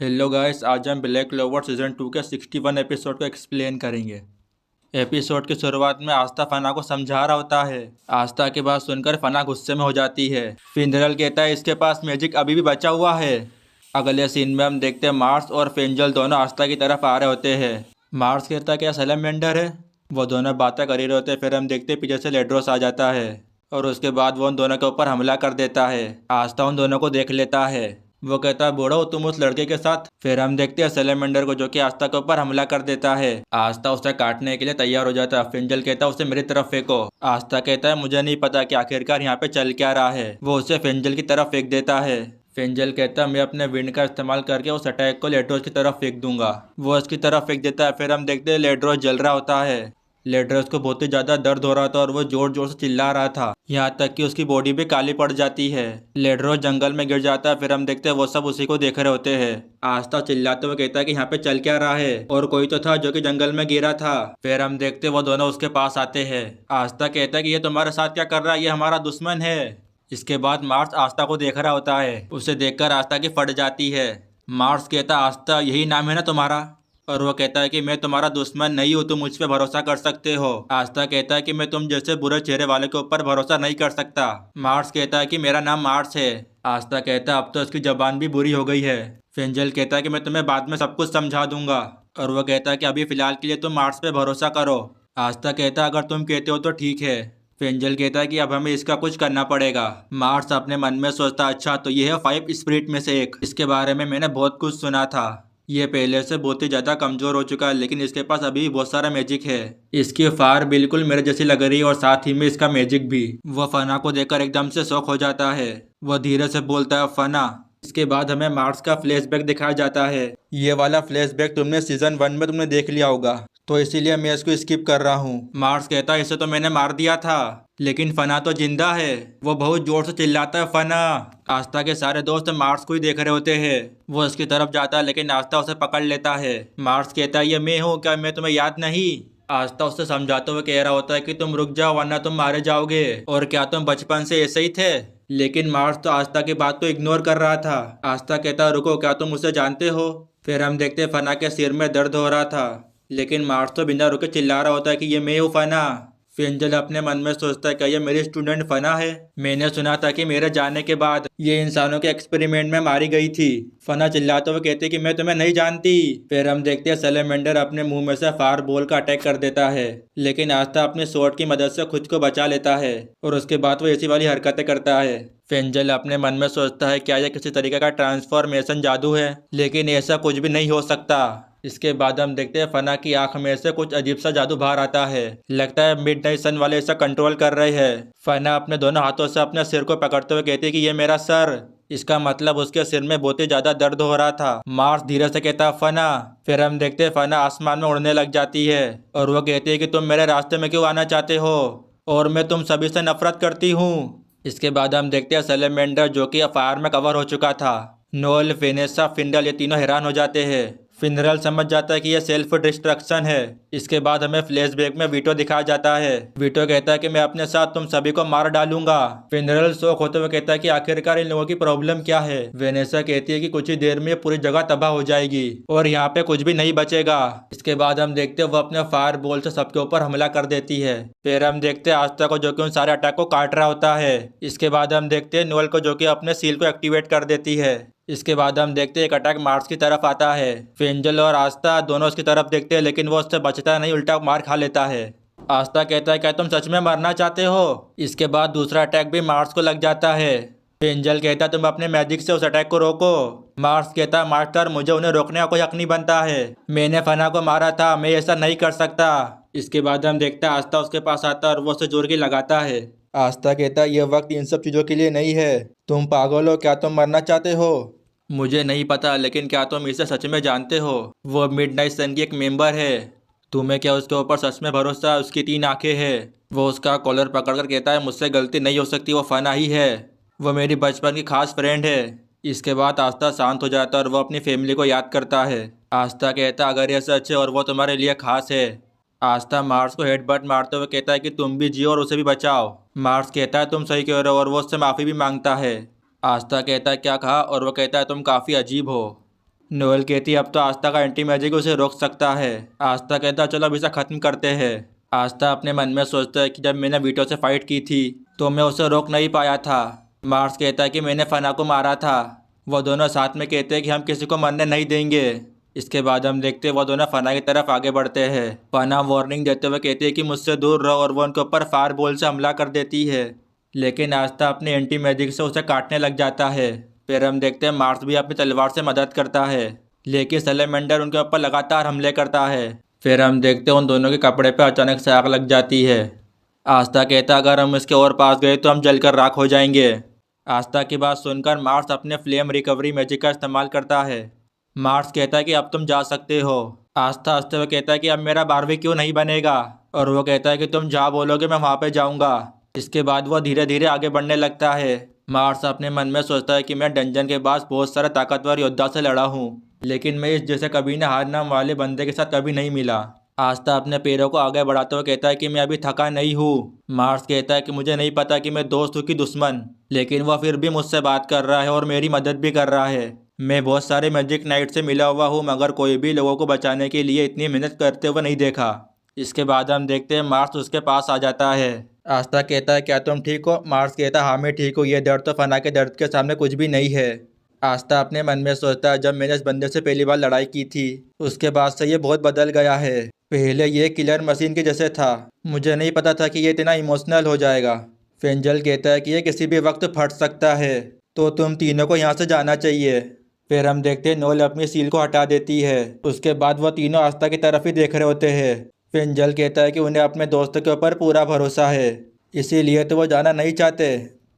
Hello guys, आज हम black clover season 2 के 61 एपिसोड को एक्सप्लेन करेंगे। एपिसोड की शुरुआत में आस्था फना को समझा रहा होता है। आस्था की बात सुनकर फना गुस्से में हो जाती है। फिंदरल कहता है इसके पास मैजिक अभी भी बचा हुआ है। अगले सीन में हम देखते हैं मार्स और फेंजल दोनों आस्था की तरफ आ रहे होते हैं। मार्स कहता है क्या सैलमेंडर है। वो दोनों बातें कर ही रहे होते हैं। फिर हम देखते हैं पीछे से लेड्रोस आ जाता है और उसके बाद वो उन दोनों के ऊपर हमला कर देता है। आस्था उन दोनों को देख लेता है। वो कहता है बूढ़ो तुम उस लड़के के साथ। फिर हम देखते हैं सैलमेंडर को जो कि आस्था के ऊपर हमला कर देता है। आस्था उसे काटने के लिए तैयार हो जाता है। फिंजल कहता है उसे मेरी तरफ फेंको। आस्था कहता है मुझे नहीं पता कि आखिरकार यहाँ पे चल क्या रहा है। वो उसे फिंजल की तरफ फेंक देता है। फिंजल कहता है मैं अपने विंड का इस्तेमाल करके उस अटैक को लेड्रोस की तरफ फेंक दूंगा। वो उसकी तरफ फेंक देता है। फिर हम देखते हैं लेड्रोस जल रहा होता है। लेड्रोस को बहुत ही ज्यादा दर्द हो रहा था और वो जोर जोर से चिल्ला रहा था, यहाँ तक कि उसकी बॉडी भी काली पड़ जाती है। लेड्रोस जंगल में गिर जाता है। फिर हम देखते हैं वो सब उसी को देख रहे होते हैं। आस्था चिल्लाते हुए कहता है कि यहाँ पे चल क्या रहा है और कोई तो था जो कि जंगल में गिरा था। फिर हम देखते हैं वो दोनों उसके पास आते हैं। आस्था कहता है कि ये तुम्हारे साथ क्या कर रहा है, ये हमारा दुश्मन है। इसके बाद मार्स आस्था को देख रहा होता है। उसे देखकर आस्था की फट जाती है। मार्स कहता आस्था यही नाम है ना तुम्हारा। और वो कहता है कि मैं तुम्हारा दुश्मन नहीं हूँ, तुम मुझ पे भरोसा कर सकते हो। आस्था कहता है कि मैं तुम जैसे बुरे चेहरे वाले के ऊपर भरोसा नहीं कर सकता। मार्स कहता है कि मेरा नाम मार्स है। आस्था कहता है अब तो उसकी जबान भी बुरी हो गई है। फेंजल कहता है कि मैं तुम्हें बाद में सब कुछ समझा दूंगा। और वो कहता है कि अभी फिलहाल के लिए तुम मार्स पे भरोसा करो। आस्था कहता है अगर तुम कहते हो तो ठीक है। फेंजल कहता है कि अब हमें इसका कुछ करना पड़ेगा। मार्स अपने मन में सोचता अच्छा तो ये है 5 स्पिरिट में से एक। इसके बारे में मैंने बहुत कुछ सुना था। ये पहले से बहुत ही ज्यादा कमजोर हो चुका है लेकिन इसके पास अभी भी बहुत सारा मैजिक है। इसकी फायर बिल्कुल मेरे जैसी लग रही है और साथ ही में इसका मैजिक भी। वह फना को देखकर एकदम से शॉक हो जाता है। वह धीरे से बोलता है फना। इसके बाद हमें मार्स का फ्लैशबैक दिखाया जाता है। ये वाला फ्लैशबैक तुमने सीजन 1 में तुमने देख लिया होगा तो इसीलिए मैं इसको स्किप कर रहा हूँ। मार्स कहता है इसे तो मैंने मार दिया था लेकिन फना तो जिंदा है। वो बहुत जोर से चिल्लाता है फना। आस्था के सारे दोस्त मार्स को ही देख रहे होते हैं। वो उसकी तरफ जाता है लेकिन आस्था उसे पकड़ लेता है। मार्स कहता है ये मैं हूँ क्या, मैं तुम्हें याद नहीं। आस्था उससे समझाते हुए कह रहा होता है कि तुम रुक जाओ वरना तुम मारे जाओगे। और क्या तुम बचपन से ऐसे ही थे। लेकिन मार्स तो आस्था की बात को इग्नोर कर रहा था। आस्था कहता रुको क्या तुम उसे जानते हो। फिर हम देखते फना के सिर में दर्द हो रहा था लेकिन मार्स तो बिना रुके चिल्ला रहा होता है कि ये मैं हूँ फना। फेंजल अपने मन में सोचता है क्या ये मेरी स्टूडेंट फना है। मैंने सुना था कि मेरे जाने के बाद ये इंसानों के एक्सपेरिमेंट में मारी गई थी। फना चिल्लाते हुए कहते कि मैं तुम्हें नहीं जानती। फिर हम देखते हैं सैलमेंडर अपने मुंह में से फायर बॉल का अटैक कर देता है लेकिन आस्था अपने स्वॉर्ड की मदद से खुद को बचा लेता है और उसके बाद वो ऐसी वाली हरकतें करता है। फेंजल अपने मन में सोचता है क्या यह किसी तरीके का ट्रांसफॉर्मेशन जादू है, लेकिन ऐसा कुछ भी नहीं हो सकता। इसके बाद हम देखते हैं फना की आंख में से कुछ अजीब सा जादू बाहर आता है। लगता है मिडनाइट सन वाले इसे कंट्रोल कर रहे हैं। फना अपने दोनों हाथों से अपने सिर को पकड़ते हुए कहती है कि ये मेरा सर। इसका मतलब उसके सिर में बहुत ही ज्यादा दर्द हो रहा था। मार्स धीरे से कहता है फना। फिर हम देखते हैं फना आसमान में उड़ने लग जाती है और वो कहती है कि तुम मेरे रास्ते में क्यों आना चाहते हो और मैं तुम सभी से नफरत करती हूँ। इसके बाद हम देखते हैं सैलमेंडर जो कि फायर में कवर हो चुका था। नोल, वेनेसा, फिंडल ये तीनों हैरान हो जाते हैं। फिनरल समझ जाता है कि यह सेल्फ डिस्ट्रक्शन है। इसके बाद हमें फ्लैशबैक में वीटो दिखाया जाता है। वीटो कहता है कि मैं अपने साथ तुम सभी को मार डालूंगा। फिनरल शौक होते हुए कहता है कि आखिरकार इन लोगों की प्रॉब्लम क्या है। वेनेसा कहती है कि कुछ ही देर में पूरी जगह तबाह हो जाएगी और यहाँ पे कुछ भी नहीं बचेगा। इसके बाद हम देखते हैं वो अपने फायर बॉल से सबके ऊपर हमला कर देती है। फिर हम देखते हैं आस्था को जो कि उन सारे अटैक को काट रहा होता है। इसके बाद हम देखते हैं नोएल को जो कि अपने सील को एक्टिवेट कर देती है। इसके बाद हम देखते हैं एक अटैक मार्स की तरफ आता है। फेंजल और आस्था दोनों उसकी तरफ देखते हैं लेकिन वो उससे बचता नहीं, उल्टा मार खा लेता है। आस्था कहता है क्या तुम सच में मरना चाहते हो। इसके बाद दूसरा अटैक भी मार्स को लग जाता है। फेंजल कहता है तुम अपने मैजिक से उस अटैक को रोको। मार्स कहता है मास्टर मुझे उन्हें रोकने का कोई हक नहीं बनता है, मैंने फना को मारा था, मैं ऐसा नहीं कर सकता। इसके बाद हम देखते हैं आस्था उसके पास आता है और वो उसे जोर के लगाता है। आस्था कहता है यह वक्त इन सब चीजों के लिए नहीं है, तुम पागल हो क्या, तुम मरना चाहते हो। मुझे नहीं पता लेकिन क्या तुम इसे सच में जानते हो। वो मिडनाइट सन की एक मेंबर है। तुम्हें क्या उसके ऊपर सच में भरोसा है, उसकी 3 आंखें हैं। वो उसका कॉलर पकड़कर कहता है मुझसे गलती नहीं हो सकती, वो फना ही है, वो मेरी बचपन की खास फ्रेंड है। इसके बाद आस्था शांत हो जाता है और वो अपनी फैमिली को याद करता है। आस्था कहता अगर ये सच है और वो तुम्हारे लिए खास है। आस्था मार्स को हेडबट मारते हुए कहता है कि तुम भी जियो और उसे भी बचाओ। मार्स कहता है तुम सही कह रहे हो और वो उससे माफ़ी भी मांगता है। आस्था कहता है क्या कहा और वो कहता है तुम काफ़ी अजीब हो। नोएल कहती अब तो आस्था का एंटी मैजिक उसे रोक सकता है। आस्था कहता चलो अब इसे खत्म करते हैं। आस्था अपने मन में सोचता है कि जब मैंने वीटो से फाइट की थी तो मैं उसे रोक नहीं पाया था। मार्स कहता है कि मैंने फना को मारा था। वो दोनों साथ में कहते हैं कि हम किसी को मरने नहीं देंगे। इसके बाद हम देखते हैं वो दोनों फना की तरफ आगे बढ़ते हैं। फना वार्निंग देते हुए कहती है कि मुझसे दूर रहो और वो उनके ऊपर फायर बॉल से हमला कर देती है। लेकिन आस्था अपने एंटी मैजिक से उसे काटने लग जाता है। फिर हम देखते हैं मार्स भी अपनी तलवार से मदद करता है, लेकिन सैलेमेंडर उनके ऊपर लगातार हमले करता है। फिर हम देखते हैं उन दोनों के कपड़े पे अचानक से आग लग जाती है। आस्था कहता अगर हम इसके और पास गए तो हम जलकर राख हो जाएंगे। आस्था की बात सुनकर मार्स अपने फ्लेम रिकवरी मैजिक का इस्तेमाल करता है। मार्स कहता है कि अब तुम जा सकते हो। आस्था हंसते हुए कहता है कि अब मेरा बारबेक्यू नहीं बनेगा, और वो कहता है कि तुम जहाँ बोलोगे मैं वहाँ पे जाऊँगा। इसके बाद वो धीरे धीरे आगे बढ़ने लगता है। मार्स अपने मन में सोचता है कि मैं डंजन के पास बहुत सारे ताकतवर योद्धा से लड़ा हूँ, लेकिन मैं इस जैसे कभी न हारने वाले बंदे के साथ कभी नहीं मिला। आस्था अपने पैरों को आगे बढ़ाते हुए कहता है कि मैं अभी थका नहीं हूँ। मार्स कहता है कि मुझे नहीं पता कि मैं दोस्त हूँ कि दुश्मन, लेकिन वह फिर भी मुझसे बात कर रहा है और मेरी मदद भी कर रहा है। मैं बहुत सारे मैजिक नाइट से मिला हुआ हूँ, मगर कोई भी लोगों को बचाने के लिए इतनी मेहनत करते हुए नहीं देखा। इसके बाद हम देखते हैं मार्स उसके पास आ जाता है। आस्था कहता है क्या तुम ठीक हो? मार्स कहता है हाँ मैं ठीक हूँ, ये दर्द तो फना के दर्द के सामने कुछ भी नहीं है। आस्था अपने मन में सोचता है जब मैंने इस बंदे से पहली बार लड़ाई की थी उसके बाद से ये बहुत बदल गया है। पहले ये किलर मशीन के जैसे था, मुझे नहीं पता था कि ये इतना इमोशनल हो जाएगा। फेंजल कहता है कि ये किसी भी वक्त फट सकता है, तो तुम तीनों को यहाँ से जाना चाहिए। फिर हम देखते हैं नोएल अपनी सील को हटा देती है। उसके बाद वो तीनों आस्था की तरफ ही देख रहे होते हैं। फेंजल कहता है कि उन्हें अपने दोस्त के ऊपर पूरा भरोसा है, इसीलिए तो वो जाना नहीं चाहते।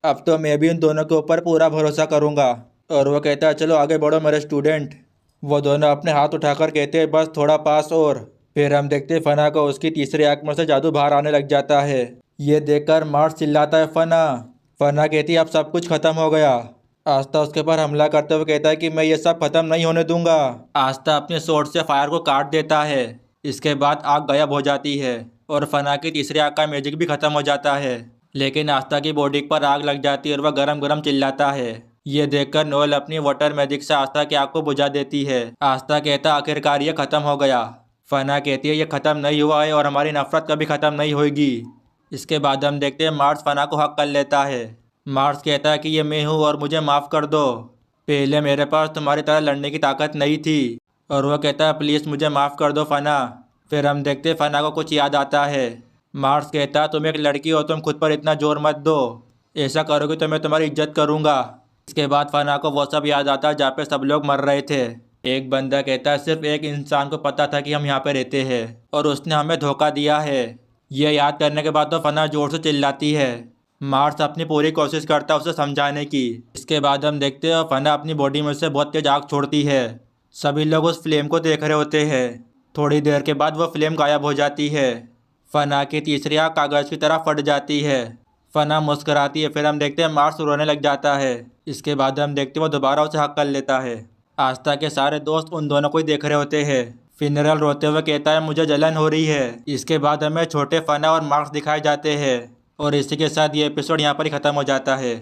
अब तो मैं भी उन दोनों के ऊपर पूरा भरोसा करूँगा। और वो कहता है चलो आगे बढ़ो मेरे स्टूडेंट। वो दोनों अपने हाथ उठाकर कहते हैं बस थोड़ा पास और। फिर हम देखते हैं फना को उसकी तीसरी आंख में से जादू बाहर आने लग जाता है। ये देखकर मार्स चिल्लाता है फना। फना कहती है अब सब कुछ खत्म हो गया। आस्था उसके ऊपर हमला करते हुए कहता है कि मैं ये सब खत्म नहीं होने दूंगा। आस्था अपने स्वॉर्ड से फायर को काट देता है। इसके बाद आग गायब हो जाती है और फना की तीसरी आंख का मैजिक भी खत्म हो जाता है। लेकिन आस्था की बॉडी पर आग लग जाती है और वह गरम गरम चिल्लाता है। ये देखकर नोएल अपनी वाटर मैजिक से आस्था की आग को बुझा देती है। आस्था कहता आखिरकार ये खत्म हो गया। फना कहती है ये खत्म नहीं हुआ है और हमारी नफरत कभी खत्म नहीं होगी। इसके बाद हम देखते हैं मार्स फना को हक कर लेता है। मार्स कहता है कि ये मैं हूँ और मुझे माफ़ कर दो, पहले मेरे पास तुम्हारी तरह लड़ने की ताकत नहीं थी। और वह कहता है प्लीज़ मुझे माफ़ कर दो फना। फिर हम देखते हैं फना को कुछ याद आता है। मार्स कहता है तुम एक लड़की हो, तुम खुद पर इतना जोर मत दो, ऐसा करोगे तो मैं तुम्हारी इज्जत करूँगा। इसके बाद फना को वो सब याद आता है जहाँ पे सब लोग मर रहे थे। एक बंदा कहता है सिर्फ एक इंसान को पता था कि हम यहाँ पे रहते हैं और उसने हमें धोखा दिया है। ये याद करने के बाद तो फना जोर से चिल्लाती है। मार्स अपनी पूरी कोशिश करता है उसे समझाने की। इसके बाद हम देखते हैं फना अपनी बॉडी में से बहुत तेज आग छोड़ती है। सभी लोग उस फ्लेम को देख रहे होते हैं। थोड़ी देर के बाद वह फ्लेम गायब हो जाती है। फना की तीसरी आग कागज़ की तरह फट जाती है। फना मुस्कराती है। फिर हम देखते हैं मार्स रोने लग जाता है। इसके बाद हम देखते हैं वो दोबारा उसे हक कर लेता है। आस्था के सारे दोस्त उन दोनों को ही देख रहे होते हैं। फिनरल रोते हुए कहता है मुझे जलन हो रही है। इसके बाद हमें छोटे फना और मार्क्स दिखाए जाते हैं और इसी के साथ ये एपिसोड यहाँ पर ही ख़त्म हो जाता है।